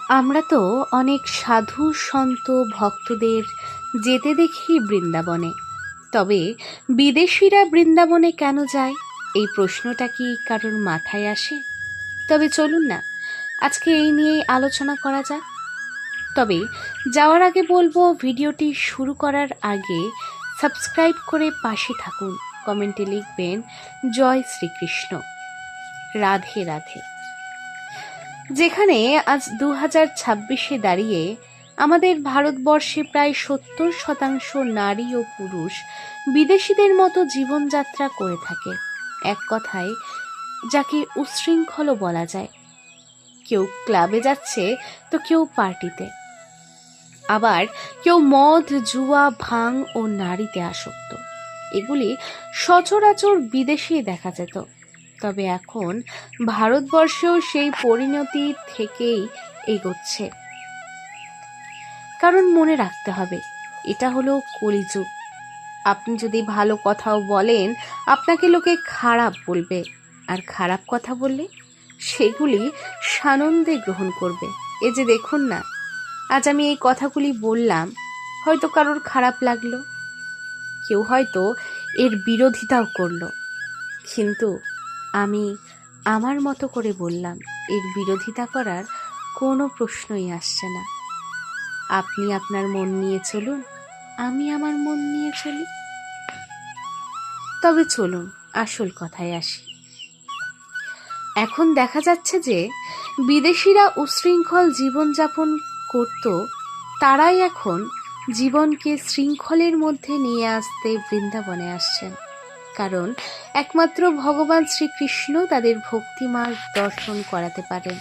আমরা তো অনেক সাধু সন্ত ভক্তদের যেতে দেখি বৃন্দাবনে। তবে বিদেশিরা বৃন্দাবনে কেন যায়, এই প্রশ্নটা কি কারোর মাথায় আসে? তবে চলুন না, আজকে এই নিয়েই আলোচনা করা যাক। তবে যাওয়ার আগে বলবো, ভিডিওটি শুরু করার আগে সাবস্ক্রাইব করে পাশে থাকুন। কমেন্টে লিখবেন জয় শ্রীকৃষ্ণ, রাধে রাধে। যেখানে আজ 2026-এ দাঁড়িয়ে আমাদের ভারতবর্ষে প্রায় 70% নারী ও পুরুষ বিদেশিদের মতো জীবনযাত্রা করে থাকে। এক কথায় যাকে উচ্ছৃঙ্খলও বলা যায়। কেউ ক্লাবে যাচ্ছে তো কেউ পার্টিতে, আবার কেউ মদ, জুয়া, ভাং ও নারীতে আসক্ত। এগুলি সচরাচর বিদেশে দেখা যেত। তবে এখন ভারতবর্ষেও সেই পরিণতি থেকেই এগোচ্ছে। কারণ মনে রাখতে হবে, এটা হলো কলিযুগ। আপনি যদি ভালো কথাও বলেন, আপনাকে লোকে খারাপ বলবে, আর খারাপ কথা বললে সেগুলি সানন্দে গ্রহণ করবে। এই যে দেখুন না, আজ আমি এই কথাগুলি বললাম, হয়তো কারোর খারাপ লাগলো, কেউ হয়তো এর বিরোধিতাও করলো, কিন্তু আমি আমার মতো করে বললাম, এর বিরোধিতা করার কোনো প্রশ্নই আসছে না। আপনি আপনার মন নিয়ে চলুন, আমি আমার মন নিয়ে চলি। তবে চলুন আসল কথায় আসি। এখন দেখা যাচ্ছে যে বিদেশিরা উশৃঙ্খল জীবনযাপন করত, তারাই এখন জীবনকে শৃঙ্খলের মধ্যে নিয়ে আসতে বৃন্দাবনে আসছেন। কারণ একমাত্র ভগবান শ্রীকৃষ্ণ তাদের ভক্তিমার্গ দর্শন করাতে পারেন।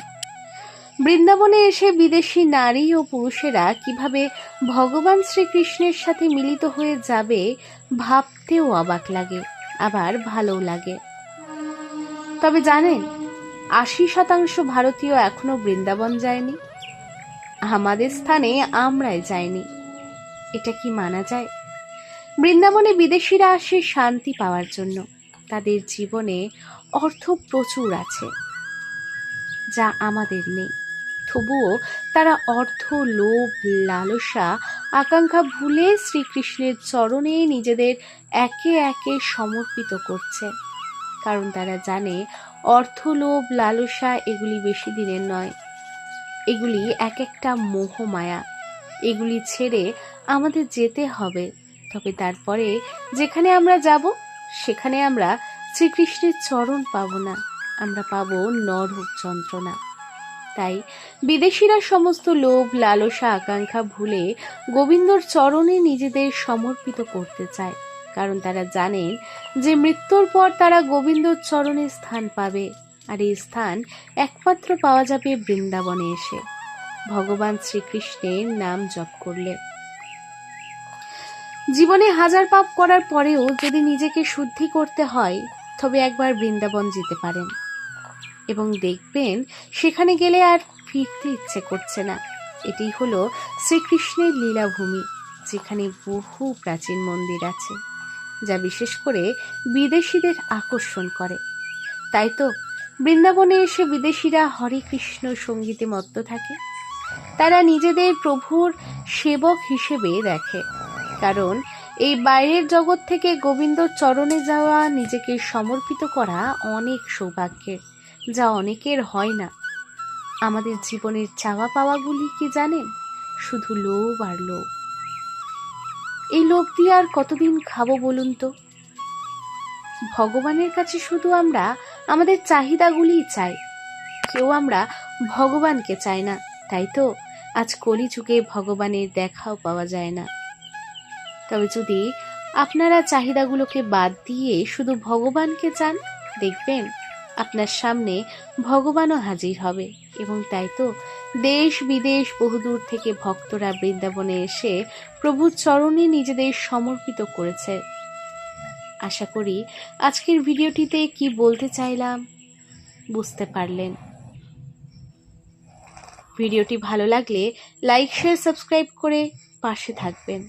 বৃন্দাবনে এসে বিদেশি নারী ও পুরুষেরা কিভাবে ভগবান শ্রীকৃষ্ণের সাথে মিলিত হয়ে যাবে ভাবতেও অবাক লাগে, আবার ভালোও লাগে। তবে জানেন, 80% ভারতীয় এখনো বৃন্দাবন যায়নি। আমাদের স্থানে আমরাই যাইনি। এটা কি মানা যায়? বৃন্দাবনে বিদেশিরা আসে শান্তি পাওয়ার জন্য। তাদের জীবনে অর্থ প্রচুর আছে, যা আমাদের নেই। তবুও তারা অর্থ, লোভ, লালসা, আকাঙ্ক্ষা ভুলে শ্রীকৃষ্ণের চরণে নিজেদের একে একে সমর্পিত করছে। কারণ তারা জানে অর্থ, লোভ, লালসা এগুলি বেশি দিনের নয়। এগুলি এক একটা মোহমায়া। এগুলি ছেড়ে আমাদের যেতে হবে। তবে তারপরে যেখানে আমরা যাব, সেখানে আমরা শ্রীকৃষ্ণের চরণ পাব না, আমরা পাব নরক যন্ত্রণা। তাই বিদেশিরা সমস্ত লোভ, লালসা, আকাঙ্ক্ষা ভুলে গোবিন্দর চরণে নিজেদের সমর্পিত করতে চায়। কারণ তারা জানেন যে মৃত্যুর পর তারা গোবিন্দর চরণে স্থান পাবে, আর এই স্থান একমাত্র পাওয়া যাবে বৃন্দাবনে এসে ভগবান শ্রীকৃষ্ণের নাম জপ করলে। জীবনে হাজার পাপ করার পরেও যদি নিজেকে শুদ্ধি করতে হয়, তবে একবার বৃন্দাবন যেতে পারেন এবং দেখবেন সেখানে গেলে আর ফিরতে ইচ্ছে করছে না। এটি হলো শ্রীকৃষ্ণের লীলাভূমি, যেখানে বহু প্রাচীন মন্দির আছে, যা বিশেষ করে বিদেশিদের আকর্ষণ করে। তাই তো বৃন্দাবনে এসে বিদেশিরা হরে কৃষ্ণ সঙ্গীতে মত্ত থাকে। তারা নিজেদের প্রভুর সেবক হিসেবে দেখে। কারণ এই বাইরের জগৎ থেকে গোবিন্দর চরণে যাওয়া, নিজেকে সমর্পিত করা অনেক সৌভাগ্যের, যা অনেকের হয় না। আমাদের জীবনের চাওয়া পাওয়াগুলি কি জানেন? শুধু লোভ আর লোভ। এই লোভ দিয়ে আর কতদিন খাবো বলুন তো? ভগবানের কাছে শুধু আমরা আমাদের চাহিদাগুলিই চাই, কেউ আমরা ভগবানকে চাই না। তাই তো আজ কলিযুগে ভগবানের দেখাও পাওয়া যায় না। তবে যদি আপনারা চাহিদাগুলোকে বাদ দিয়ে শুধু ভগবানকে চান, দেখবেন আপনার সামনে ভগবানও হাজির হবে। এবং তাই তো দেশ বিদেশ বহুদূর থেকে ভক্তরা বৃন্দাবনে এসে প্রভুর চরণে নিজেদের সমর্পিত করেছে। আশা করি আজকের ভিডিওটিতে কি বলতে চাইলাম বুঝতে পারলেন। ভিডিওটি ভালো লাগলে লাইক, শেয়ার, সাবস্ক্রাইব করে পাশে থাকবেন।